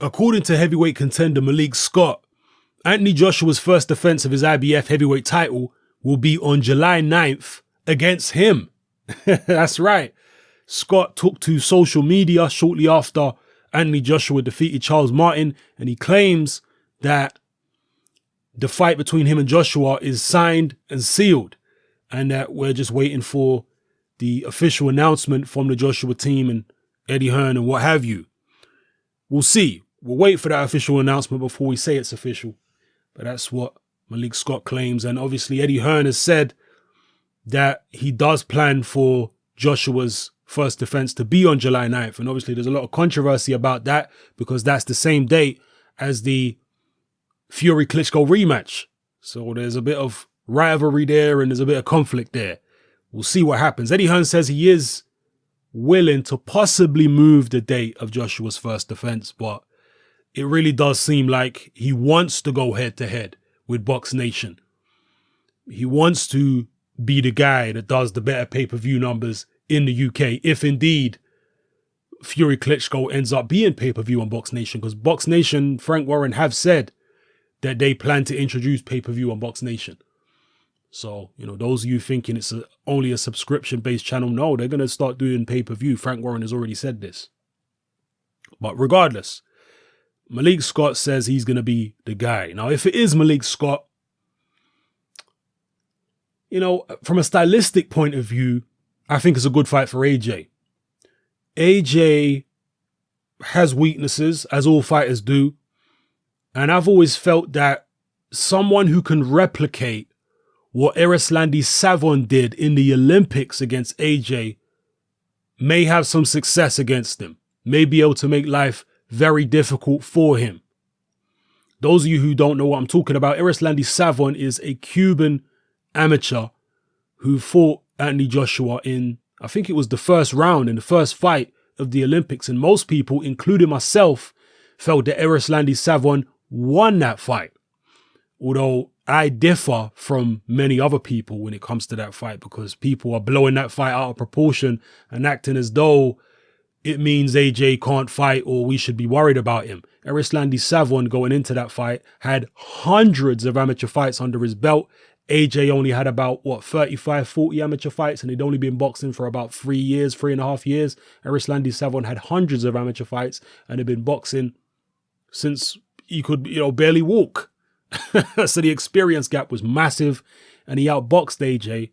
according to heavyweight contender Malik Scott, Anthony Joshua's first defense of his IBF heavyweight title will be on July 9th against him. That's right. Scott took to social media shortly after Anthony Joshua defeated Charles Martin, and he claims that the fight between him and Joshua is signed and sealed, and that we're just waiting for the official announcement from the Joshua team and Eddie Hearn and what have you. We'll see. We'll wait for that official announcement before we say it's official. But that's what Malik Scott claims. And obviously Eddie Hearn has said that he does plan for Joshua's first defense to be on July 9th. And obviously there's a lot of controversy about that because that's the same date as the Fury-Klitschko rematch. So there's a bit of rivalry there and there's a bit of conflict there. We'll see what happens. Eddie Hearn says he is willing to possibly move the date of Joshua's first defense, but it really does seem like he wants to go head-to-head with Box Nation. He wants to be the guy that does the better pay-per-view numbers in the UK, if indeed Fury Klitschko ends up being pay-per-view on Box Nation, because Box Nation, Frank Warren have said that they plan to introduce pay-per-view on Box Nation. So, those of you thinking it's only a subscription-based channel, no, they're going to start doing pay-per-view. Frank Warren has already said this. But regardless, Malik Scott says he's going to be the guy. Now, if it is Malik Scott, from a stylistic point of view, I think it's a good fight for AJ. AJ has weaknesses, as all fighters do. And I've always felt that someone who can replicate what Erislandy Savon did in the Olympics against AJ may have some success against him, may be able to make life very difficult for him. Those of you who don't know what I'm talking about, Erislandy Savon is a Cuban amateur who fought Anthony Joshua in, I think it was the first round in the first fight of the Olympics. And most people, including myself, felt that Erislandy Savon won that fight. Although I differ from many other people when it comes to that fight, because people are blowing that fight out of proportion and acting as though it means AJ can't fight or we should be worried about him. Erislandy Savon going into that fight had hundreds of amateur fights under his belt. AJ only had about, 35, 40 amateur fights, and he'd only been boxing for about 3.5 years. Erislandy Savon had hundreds of amateur fights and had been boxing since he could, barely walk. So the experience gap was massive, and he outboxed AJ.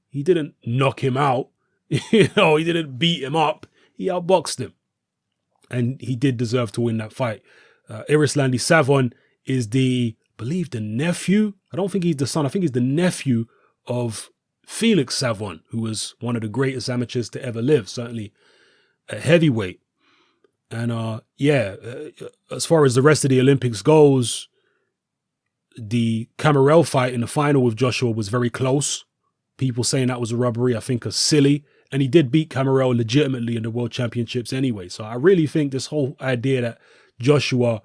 He didn't knock him out. He didn't beat him up. He outboxed him, and he did deserve to win that fight. Erislandy Savon is I believe the nephew. I don't think he's the son. I think he's the nephew of Felix Savon, who was one of the greatest amateurs to ever live, certainly a heavyweight. And as far as the rest of the Olympics goes, the Camarel fight in the final with Joshua was very close. People saying that was a robbery, I think, are silly. And he did beat Camarel legitimately in the World Championships anyway. So I really think this whole idea that Joshua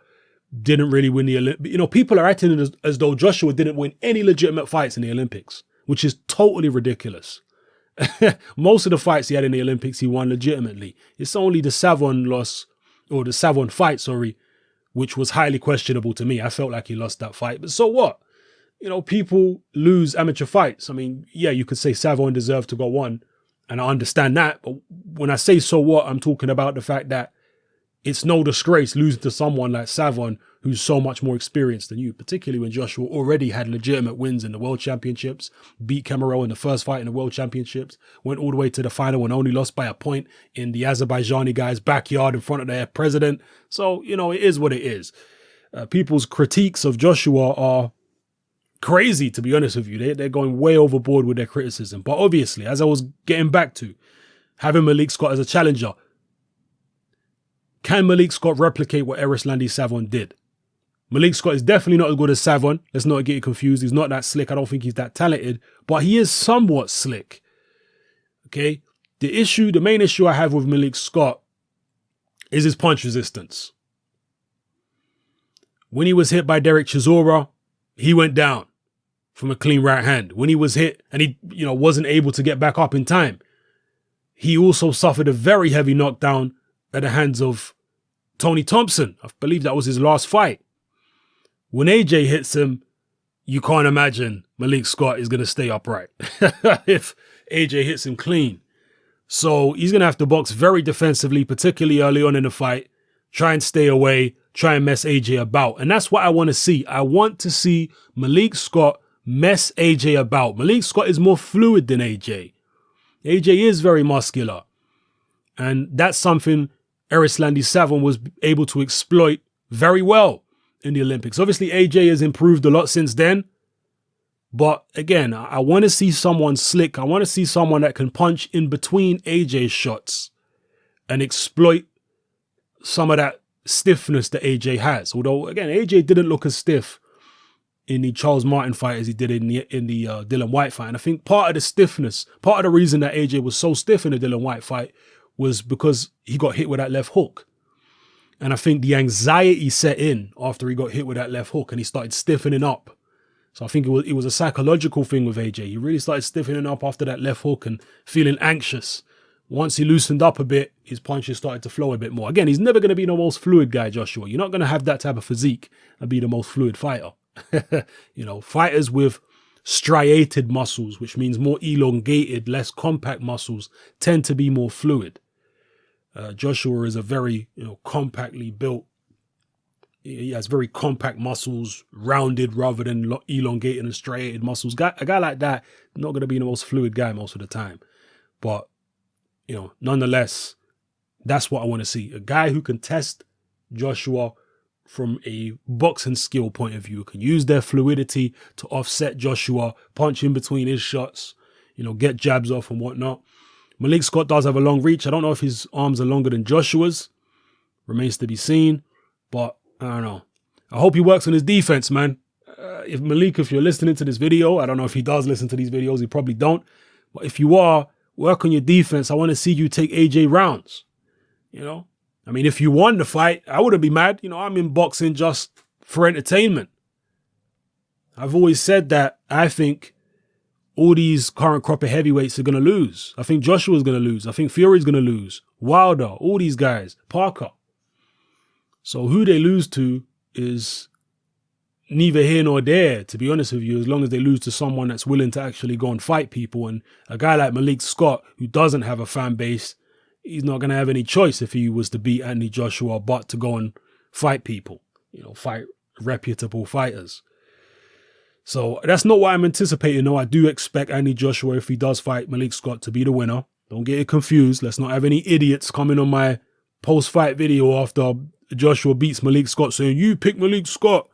didn't really win the Olympics. People are acting as though Joshua didn't win any legitimate fights in the Olympics, which is totally ridiculous. Most of the fights he had in the Olympics, he won legitimately. It's only the Savon fight, which was highly questionable to me. I felt like he lost that fight, but so what? People lose amateur fights. I mean, yeah, you could say Savon deserved to go on, and I understand that. But when I say so what, I'm talking about the fact that it's no disgrace losing to someone like Savon, who's so much more experienced than you, particularly when Joshua already had legitimate wins in the World Championships, beat Camarel in the first fight in the World Championships, went all the way to the final and only lost by a point in the Azerbaijani guy's backyard in front of their president. So, it is what it is. People's critiques of Joshua are crazy, to be honest with you. They're going way overboard with their criticism. But obviously, as I was getting back to, having Malik Scott as a challenger, can Malik Scott replicate what Erislandy Savon did? Malik Scott is definitely not as good as Savon. Let's not get confused. He's not that slick. I don't think he's that talented, but he is somewhat slick. Okay? The main issue I have with Malik Scott is his punch resistance. When he was hit by Derek Chisora, he went down from a clean right hand. When he was hit and he, wasn't able to get back up in time, he also suffered a very heavy knockdown at the hands of Tony Thompson. I believe that was his last fight. When AJ hits him, you can't imagine Malik Scott is going to stay upright if AJ hits him clean. So he's going to have to box very defensively, particularly early on in the fight. Try and stay away, try and mess AJ about. And that's what I want to see. I want to see Malik Scott mess AJ about. Malik Scott is more fluid than AJ. AJ is very muscular. And that's something Erislandy Savon was able to exploit very well in the Olympics. Obviously, AJ has improved a lot since then. But again, I want to see someone slick. I want to see someone that can punch in between AJ's shots and exploit some of that stiffness that AJ has. Although, again, AJ didn't look as stiff in the Charles Martin fight as he did in the Dylan White fight. And I think part of the stiffness, part of the reason that AJ was so stiff in the Dylan White fight was because he got hit with that left hook. And I think the anxiety set in after he got hit with that left hook and he started stiffening up. So I think it was a psychological thing with AJ. He really started stiffening up after that left hook and feeling anxious. Once he loosened up a bit, his punches started to flow a bit more. Again, he's never going to be the most fluid guy, Joshua. You're not going to have that type of physique and be the most fluid fighter. Fighters with striated muscles, which means more elongated, less compact muscles, tend to be more fluid. Joshua is a very, compactly built. He has very compact muscles, rounded rather than elongated and striated muscles. A guy like that, not going to be the most fluid guy most of the time. But, nonetheless, that's what I want to see. A guy who can test Joshua from a boxing skill point of view, can use their fluidity to offset Joshua, punch in between his shots, get jabs off and whatnot. Malik Scott does have a long reach. I don't know if his arms are longer than Joshua's. Remains to be seen. But I don't know. I hope he works on his defense, man. If you're listening to this video, I don't know if he does listen to these videos. He probably don't. But if you are, work on your defense. I want to see you take AJ rounds. If you won the fight, I wouldn't be mad. I'm in boxing just for entertainment. I've always said that I think all these current crop of heavyweights are going to lose. I think Joshua's going to lose. I think Fury's going to lose. Wilder, all these guys, Parker. So who they lose to is neither here nor there, to be honest with you, as long as they lose to someone that's willing to actually go and fight people. And a guy like Malik Scott, who doesn't have a fan base, he's not going to have any choice if he was to beat Anthony Joshua, but to go and fight people, fight reputable fighters. So that's not what I'm anticipating. No, I do expect Anthony Joshua, if he does fight Malik Scott, to be the winner. Don't get it confused. Let's not have any idiots coming on my post-fight video after Joshua beats Malik Scott saying, you pick Malik Scott.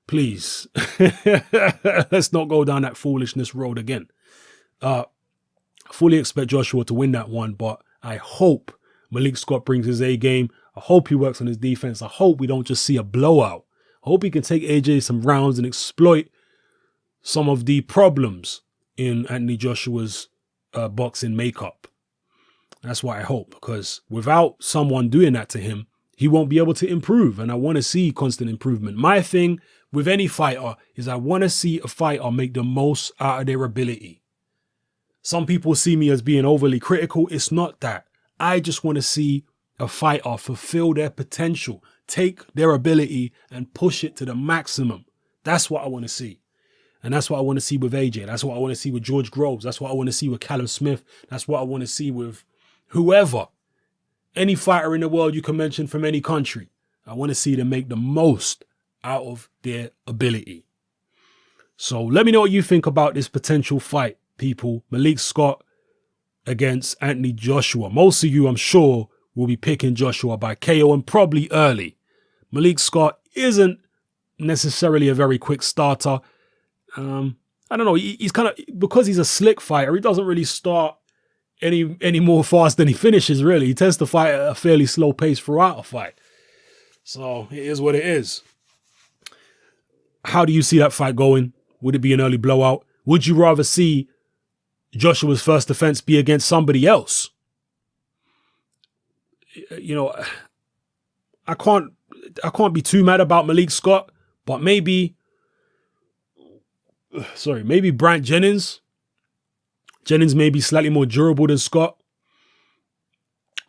Please. Let's not go down that foolishness road again. I fully expect Joshua to win that one, but I hope Malik Scott brings his A game. I hope he works on his defense. I hope we don't just see a blowout. I hope he can take AJ some rounds and exploit some of the problems in Anthony Joshua's boxing makeup. That's what I hope, because without someone doing that to him, he won't be able to improve. And I want to see constant improvement. My thing with any fighter is I want to see a fighter make the most out of their ability. Some people see me as being overly critical. It's not that. I just want to see a fighter fulfill their potential, take their ability and push it to the maximum. That's what I want to see. And that's what I want to see with AJ. That's what I want to see with George Groves. That's what I want to see with Callum Smith. That's what I want to see with whoever. Any fighter in the world you can mention from any country. I want to see them make the most out of their ability. So let me know what you think about this potential fight, people. Malik Scott against Anthony Joshua. Most of you, I'm sure, will be picking Joshua by KO and probably early. Malik Scott isn't necessarily a very quick starter. I don't know. He's kind of, because he's a slick fighter, he doesn't really start any more fast than he finishes, really. He tends to fight at a fairly slow pace throughout a fight. So it is what it is. How do you see that fight going? Would it be an early blowout? Would you rather see Joshua's first defense be against somebody else? I can't be too mad about Malik Scott, but maybe Brant Jennings. Jennings may be slightly more durable than Scott.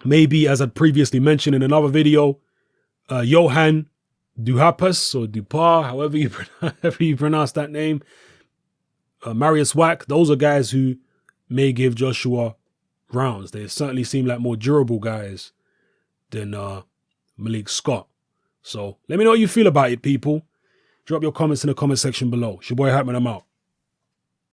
maybe, as I previously mentioned in another video, Johan Duhaupas or Dupar, however you pronounce that name, Marius Wack, those are guys who may give Joshua rounds. They certainly seem like more durable guys than Malik Scott. So let me know what you feel about it, people. Drop your comments in the comment section below. It's your boy Hatman, I'm out.